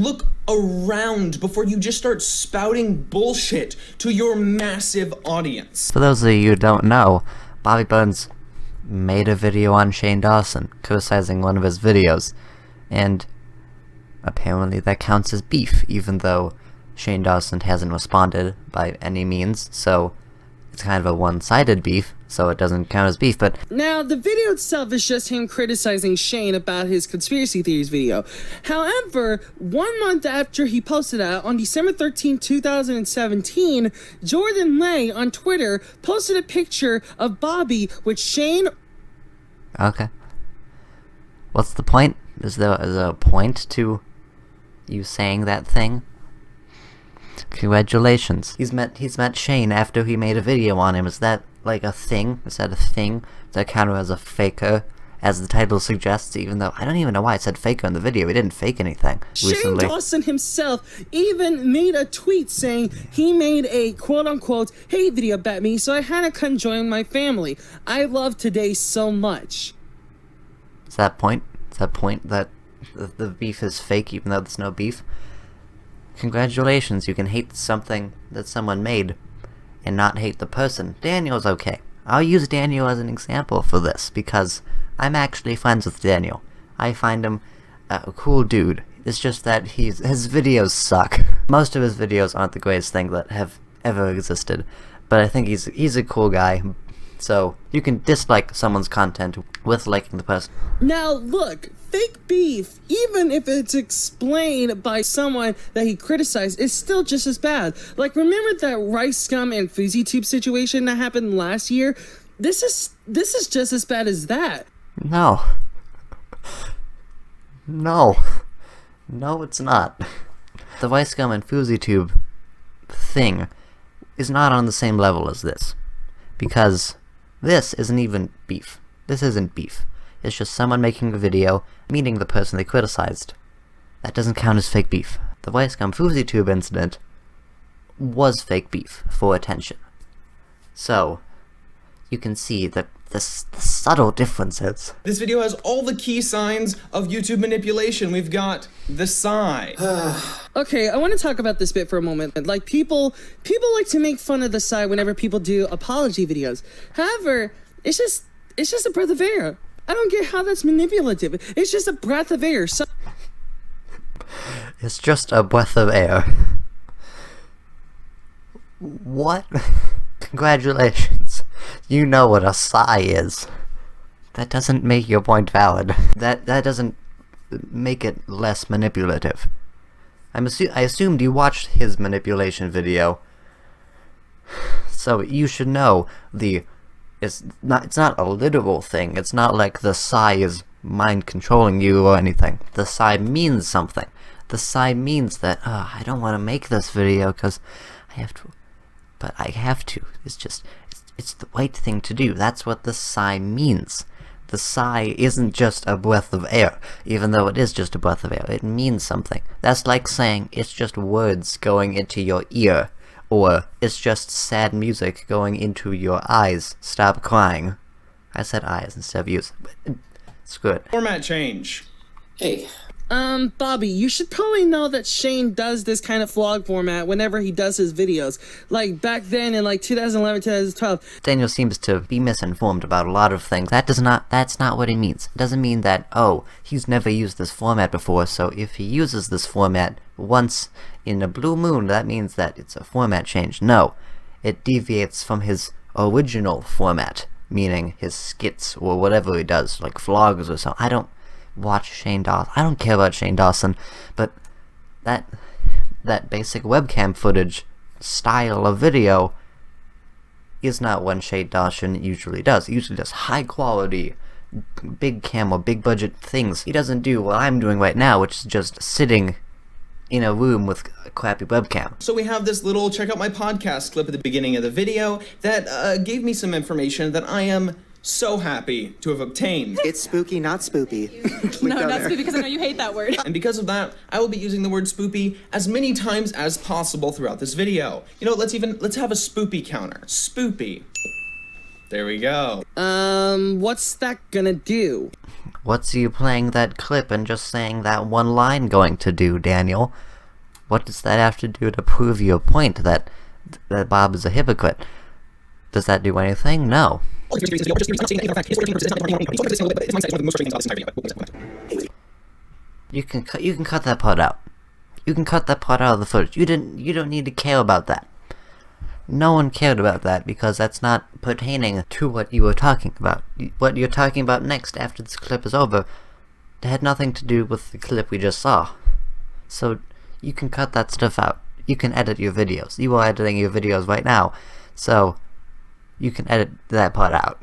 look around before you just start spouting bullshit to your massive audience. For those of you who don't know, Bobby Bones made a video on Shane Dawson, criticizing one of his videos, and apparently that counts as beef, even though Shane Dawson hasn't responded by any means, so it's kind of a one-sided beef, so it doesn't count as beef, but... Now, the video itself is just him criticizing Shane about his conspiracy theories video. However, 1 month after he posted that, on December 13, 2017, Jordan Lay on Twitter posted a picture of Bobby with Shane... Okay. What's the point? Is there a point to you saying that thing? Congratulations. He's met Shane after he made a video on him. Is that like a thing? Is that a thing? Does that count as a faker, as the title suggests, even though I don't even know why it said faker in the video. He didn't fake anything recently. Shane Dawson himself even made a tweet saying he made a quote-unquote hate video about me, so I had to come join my family. I love today so much. Is that point? Is that point that the beef is fake even though there's no beef? Congratulations, you can hate something that someone made and not hate the person. Daniel's okay. I'll use Daniel as an example for this because I'm actually friends with Daniel. I find him a cool dude. It's just that his videos suck. Most of his videos aren't the greatest thing that have ever existed, but I think he's a cool guy. So you can dislike someone's content with liking the person. Now look, fake beef, even if it's explained by someone that he criticized, is still just as bad. Like, remember that Rice Scum and FouseyTube situation that happened last year? This is just as bad as that. No. No, it's not. The Rice Scum and FouseyTube thing is not on the same level as this, because this isn't even beef. This isn't beef. It's just someone making a video, meeting the person they criticized. That doesn't count as fake beef. The Rice Scum FouseyTube incident was fake beef for attention. So, you can see that the subtle differences. This video has all the key signs of YouTube manipulation. We've got the sigh. Okay, I want to talk about this bit for a moment. Like, people like to make fun of the sigh whenever people do apology videos. However, it's just a breath of air. I don't get how that's manipulative. It's just a breath of air. So it's just a breath of air. What? Congratulations. You know what a sigh is. That doesn't make your point valid. That doesn't make it less manipulative. I assumed you watched his manipulation video, so you should know it's not a literal thing. It's not like the sigh is mind controlling you or anything. The sigh means something. The sigh means that I don't want to make this video because I have to, but I have to. It's the right thing to do. That's what the sigh means. The sigh isn't just a breath of air, even though it is just a breath of air. It means something. That's like saying it's just words going into your ear, or it's just sad music going into your eyes. Stop crying. I said eyes instead of ears, but screw it. Format change. Hey. Bobby, you should probably know that Shane does this kind of vlog format whenever he does his videos. Like, back then in, like, 2011, 2012. Daniel seems to be misinformed about a lot of things. That's not what it means. It doesn't mean that, oh, he's never used this format before, so if he uses this format once in a blue moon, that means that it's a format change. No. It deviates from his original format, meaning his skits or whatever he does, like vlogs or something. I don't watch Shane Dawson. I don't care about Shane Dawson, but that basic webcam footage style of video is not what Shane Dawson usually does. He usually does high quality, big camera, big budget things. He doesn't do what I'm doing right now, which is just sitting in a room with a crappy webcam. So we have this little check out my podcast clip at the beginning of the video that gave me some information that I am so happy to have obtained. It's spooky, not spoopy. No, not spoopy, because I know you hate that word. And because of that, I will be using the word spoopy as many times as possible throughout this video. You know, let's have a spoopy counter. Spoopy. There we go. What's that gonna do? What's you playing that clip and just saying that one line going to do, Daniel? What does that have to do to prove your point that Bob is a hypocrite? Does that do anything? No. You can cut that part out. You can cut that part out of the footage. You don't need to care about that. No one cared about that because that's not pertaining to what you were talking about. What you're talking about next after this clip is over had nothing to do with the clip we just saw. So you can cut that stuff out. You can edit your videos. You are editing your videos right now. So you can edit that part out.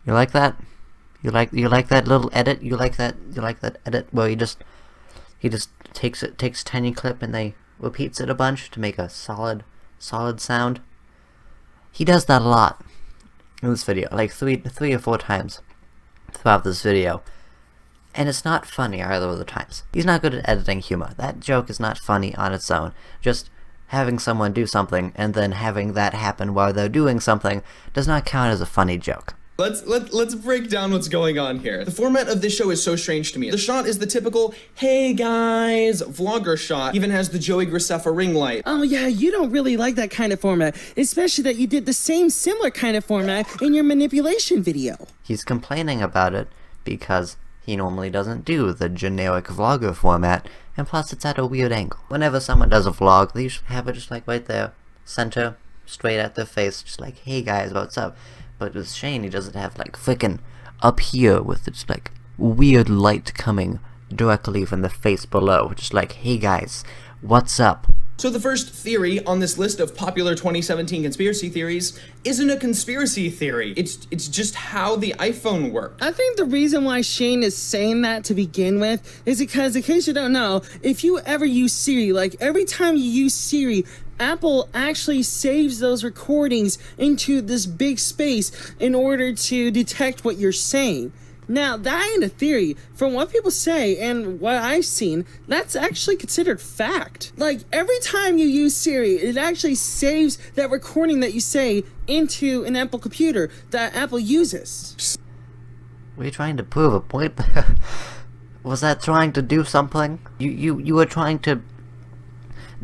You like that? You like that little edit? You like that edit where he just takes a tiny clip and they repeats it a bunch to make a solid sound? He does that a lot in this video, like three or four times throughout this video. And it's not funny either of the times. He's not good at editing humor. That joke is not funny on its own. Just having someone do something and then having that happen while they're doing something does not count as a funny joke. Let's break down what's going on here. The format of this show is so strange to me. The shot is the typical, hey guys, vlogger shot. Even has the Joey Graceffa ring light. Oh yeah, you don't really like that kind of format, especially that you did the similar kind of format in your manipulation video. He's complaining about it because he normally doesn't do the generic vlogger format, and plus it's at a weird angle. Whenever someone does a vlog, they usually have it just like right there, center, straight at their face, just like, hey guys, what's up? But with Shane, he doesn't have like frickin' up here with just like weird light coming directly from the face below. Just like, hey guys, what's up? So the first theory on this list of popular 2017 conspiracy theories isn't a conspiracy theory. It's just how the iPhone worked. I think the reason why Shane is saying that to begin with is because, in case you don't know, if you ever use Siri, like every time you use Siri, Apple actually saves those recordings into this big space in order to detect what you're saying. Now, that ain't a theory. From what people say and what I've seen, that's actually considered fact. Like, every time you use Siri, it actually saves that recording that you say into an Apple computer that Apple uses. Were you trying to prove a point there? Was that trying to do something? You were trying to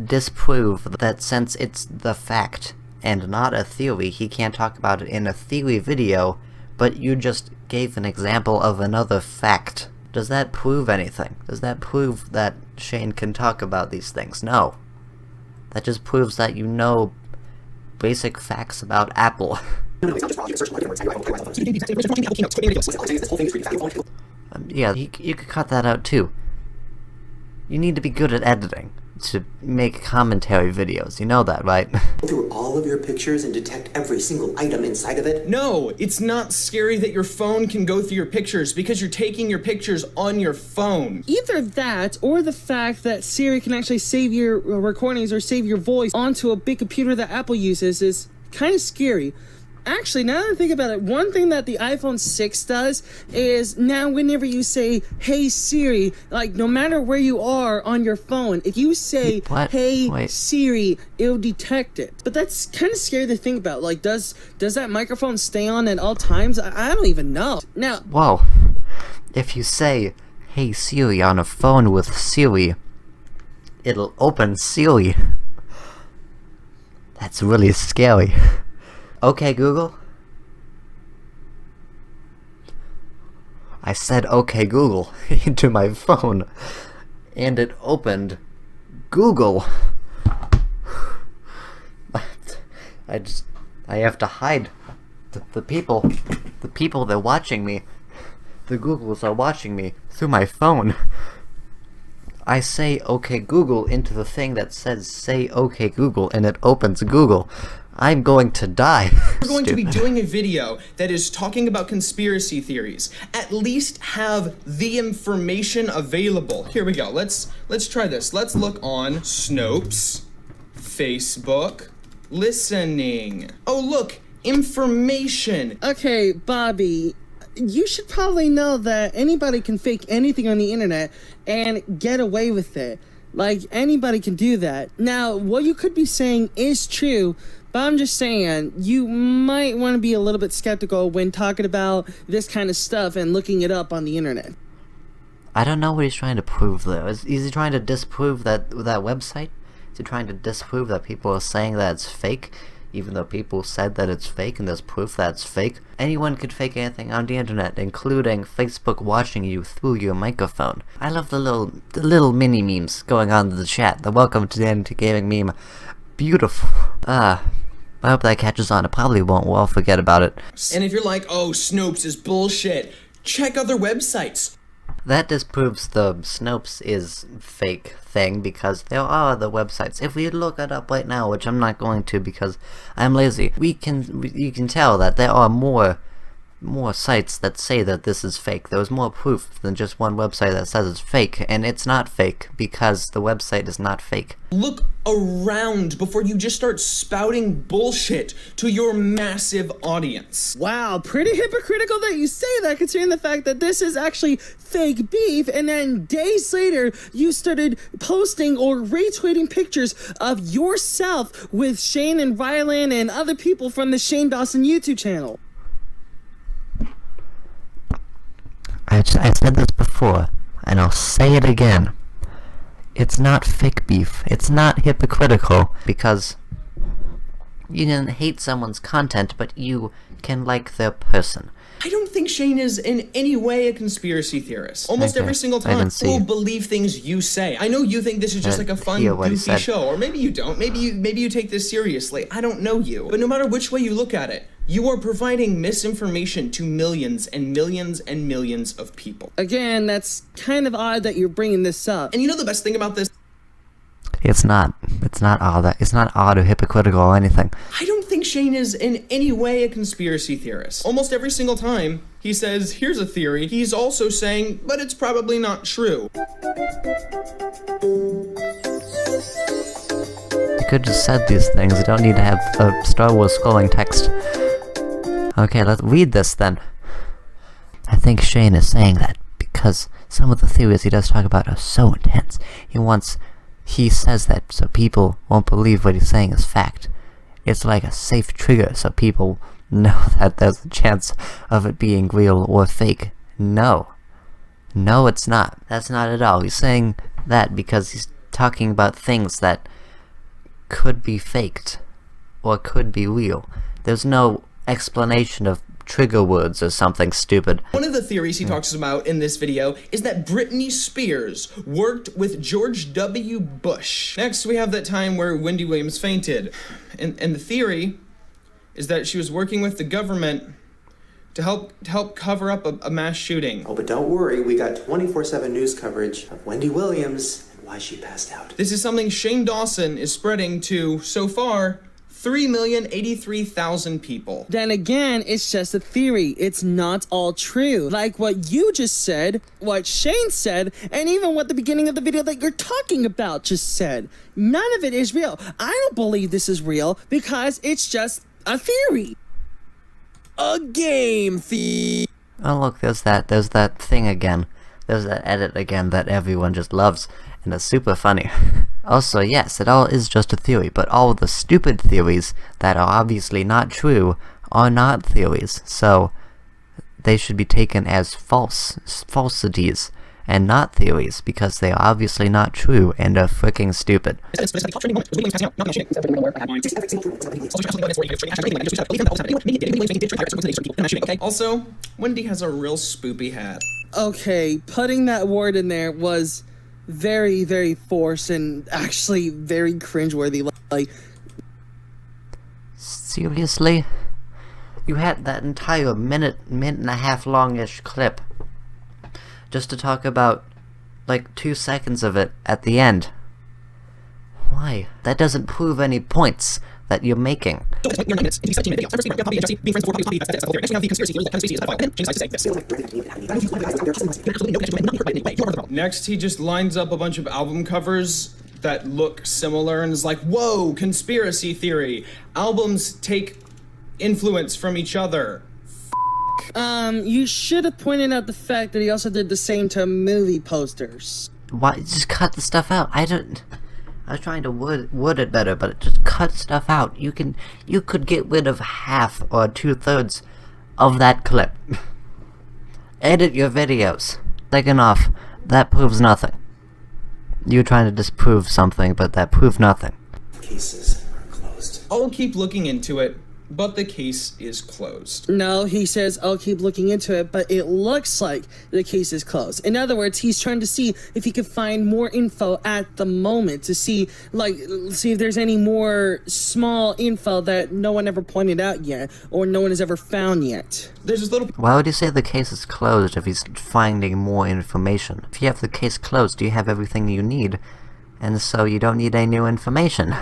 disprove that since it's the fact and not a theory, he can't talk about it in a theory video, but you just gave an example of another fact. Does that prove anything? Does that prove that Shane can talk about these things? No. That just proves that you know basic facts about Apple. Yeah, you could cut that out too. You need to be good at editing to make commentary videos. You know that, right? Go through all of your pictures and detect every single item inside of it? No, it's not scary that your phone can go through your pictures because you're taking your pictures on your phone. Either that or the fact that Siri can actually save your recordings or save your voice onto a big computer that Apple uses is kind of scary. Actually, now that I think about it, one thing that the iPhone 6 does is now whenever you say, hey Siri, like no matter where you are on your phone, if you say, hey Siri, it'll detect it. But that's kind of scary to think about. Like, does that microphone stay on at all times? I don't even know. Now, whoa. If you say, hey Siri on a phone with Siri, it'll open Siri. That's really scary. Okay, Google? I said, okay, Google, into my phone, and it opened Google. I have to hide the people that are watching me. The Googles are watching me through my phone. I say, okay, Google, into the thing that says, say, okay, Google, and it opens Google. I'm going to die. We're going to be doing a video that is talking about conspiracy theories. At least have the information available. Here we go. Let's try this. Let's look on Snopes, Facebook, listening. Oh, look, information. Okay, Bobby, you should probably know that anybody can fake anything on the internet and get away with it. Like, anybody can do that. Now, what you could be saying is true, but I'm just saying, you might want to be a little bit skeptical when talking about this kind of stuff and looking it up on the internet. I don't know what he's trying to prove, though. Is he trying to disprove that website? Is he trying to disprove that people are saying that it's fake, even though people said that it's fake and there's proof that it's fake? Anyone could fake anything on the internet, including Facebook watching you through your microphone. I love the little mini memes going on in the chat. The welcome to the end to gaming meme. Beautiful. I hope that catches on. It probably won't. We'll all forget about it. And if you're like, oh, Snopes is bullshit, check other websites. That disproves the Snopes is fake thing, because there are other websites. If we look it up right now, which I'm not going to because I'm lazy, you can tell that there are more sites that say that this is fake. There's more proof than just one website that says it's fake, and it's not fake because the website is not fake. Look around before you just start spouting bullshit to your massive audience. Wow, pretty hypocritical that you say that, considering the fact that this is actually fake beef, and then days later you started posting or retweeting pictures of yourself with Shane and Rylan and other people from the Shane Dawson YouTube channel. I said this before, and I'll say it again. It's not fake beef. It's not hypocritical, because you can hate someone's content, but you can like their person. I don't think Shane is in any way a conspiracy theorist. Almost Okay, every single I time, didn't see people it. believe things you say. I know you think this is just like a fun, hear what he goofy said. show, or maybe you don't. Maybe you take this seriously. I don't know you. But no matter which way you look at it, you are providing misinformation to millions and millions and millions of people. Again, that's kind of odd that you're bringing this up. And you know the best thing about this? It's not all that. It's not odd or hypocritical or anything. I don't think Shane is in any way a conspiracy theorist. Almost every single time he says, here's a theory, he's also saying, but it's probably not true. You could just said these things. You don't need to have a Star Wars scrolling text. Okay, let's read this then. I think Shane is saying that because some of the theories he does talk about are so intense. He says that so people won't believe what he's saying is fact. It's like a safe trigger so people know that there's a chance of it being real or fake. No, it's not. That's not at all. He's saying that because he's talking about things that could be faked or could be real. There's no explanation of trigger words or something stupid. One of the theories he talks about in this video is that Britney Spears worked with George W. Bush. Next, we have that time where Wendy Williams fainted. And the theory is that she was working with the government to help cover up a mass shooting. Oh, but don't worry, we got 24/7 news coverage of Wendy Williams and why she passed out. This is something Shane Dawson is spreading to, so far, 3,083,000 people. Then again, it's just a theory. It's not all true. Like what you just said, what Shane said, and even what the beginning of the video that you're talking about just said. None of it is real. I don't believe this is real because it's just a theory. A game theory. Oh look, there's that thing again. There's that edit again that everyone just loves, and it's super funny. Also, yes, it all is just a theory, but all the stupid theories that are obviously not true are not theories, so they should be taken as falsities and not theories, because they are obviously not true and are freaking stupid. Also, Wendy has a real spoopy hat. Okay, putting that word in there was very, very forced and actually very cringeworthy. Like, seriously? You had that entire minute and a half longish clip just to talk about like 2 seconds of it at the end. Why? That doesn't prove any points that you're making. Next, he just lines up a bunch of album covers that look similar and is like, whoa, conspiracy theory. Albums take influence from each other. you should have pointed out the fact that he also did the same to movie posters. Why just cut the stuff out? I was trying to word it better, but just cut stuff out. You could get rid of half or 2/3 of that clip. Edit your videos. Second off, that proves nothing. You're trying to disprove something, but that proved nothing. Cases are closed. I'll keep looking into it, but the case is closed. No, he says, I'll keep looking into it, but it looks like the case is closed. In other words, he's trying to see if he could find more info at the moment to see if there's any more small info that no one ever pointed out yet, or no one has ever found yet. There's this little Why would you say the case is closed if he's finding more information? If you have the case closed, you have everything you need, and so you don't need any new information.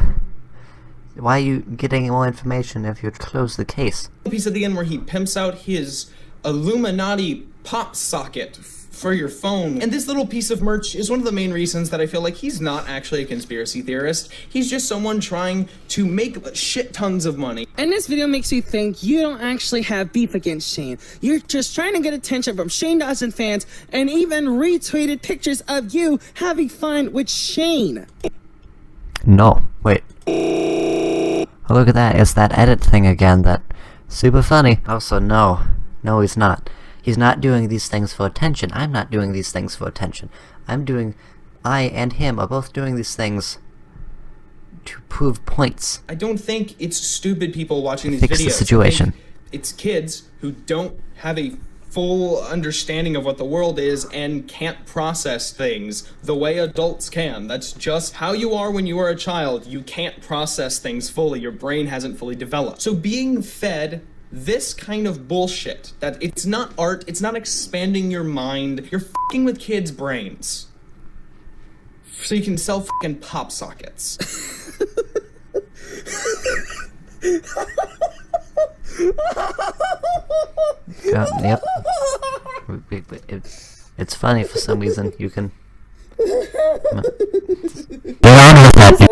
Why are you getting more information if you close the case? piece at the end where he pimps out his Illuminati pop socket for your phone. And this little piece of merch is one of the main reasons that I feel like he's not actually a conspiracy theorist. He's just someone trying to make shit tons of money. And this video makes you think you don't actually have beef against Shane. You're just trying to get attention from Shane Dawson fans and even retweeted pictures of you having fun with Shane. No, wait. Oh, look at that, it's that edit thing again, that super funny. Also, no, he's not. He's not doing these things for attention. I'm not doing these things for attention. I and him are both doing these things to prove points. I don't think it's stupid people watching these Fix videos. the situation. I think it's kids who don't have a full understanding of what the world is and can't process things the way adults can. That's just how you are when you are a child. You can't process things fully. Your brain hasn't fully developed. So being fed this kind of bullshit, that it's not art, it's not expanding your mind, you're fucking with kids' brains. So you can sell fucking pop sockets. Yep. It's funny for some reason. You can get on with that.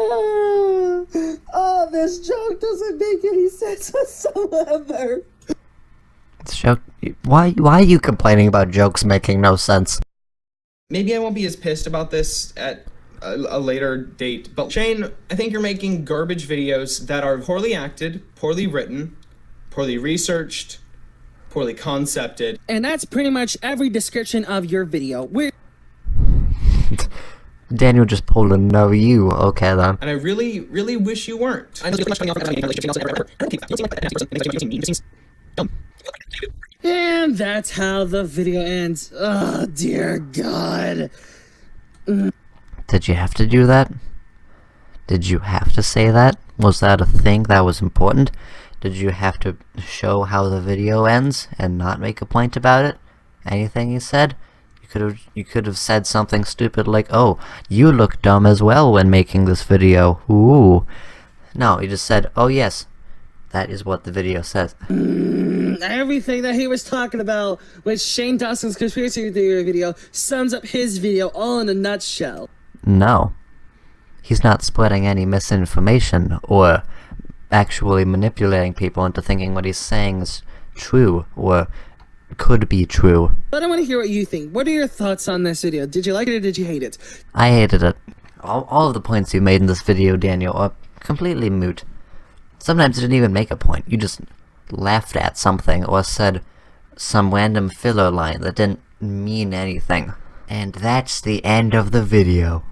Oh, this joke doesn't make any sense whatsoever. This joke. Why are you complaining about jokes making no sense? Maybe I won't be as pissed about this at a later date, but Shane, I think you're making garbage videos that are poorly acted, poorly written, poorly researched, poorly concepted. And that's pretty much every description of your video. Daniel just pulled a no you. Okay then. And I really, really wish you weren't. And that's how the video ends. Oh, dear God. Did you have to do that? Did you have to say that? Was that a thing that was important? Did you have to show how the video ends and not make a point about it? Anything you said? You could have said something stupid like, "Oh, you look dumb as well when making this video." Ooh. No, you just said, "Oh yes, that is what the video says." Everything that he was talking about with Shane Dawson's conspiracy theory video sums up his video all in a nutshell. No. He's not spreading any misinformation or actually manipulating people into thinking what he's saying is true or could be true. But I want to hear what you think. What are your thoughts on this video? Did you like it or did you hate it? I hated it. All of the points you made in this video, Daniel, are completely moot. Sometimes you didn't even make a point. You just laughed at something or said some random filler line that didn't mean anything. And that's the end of the video.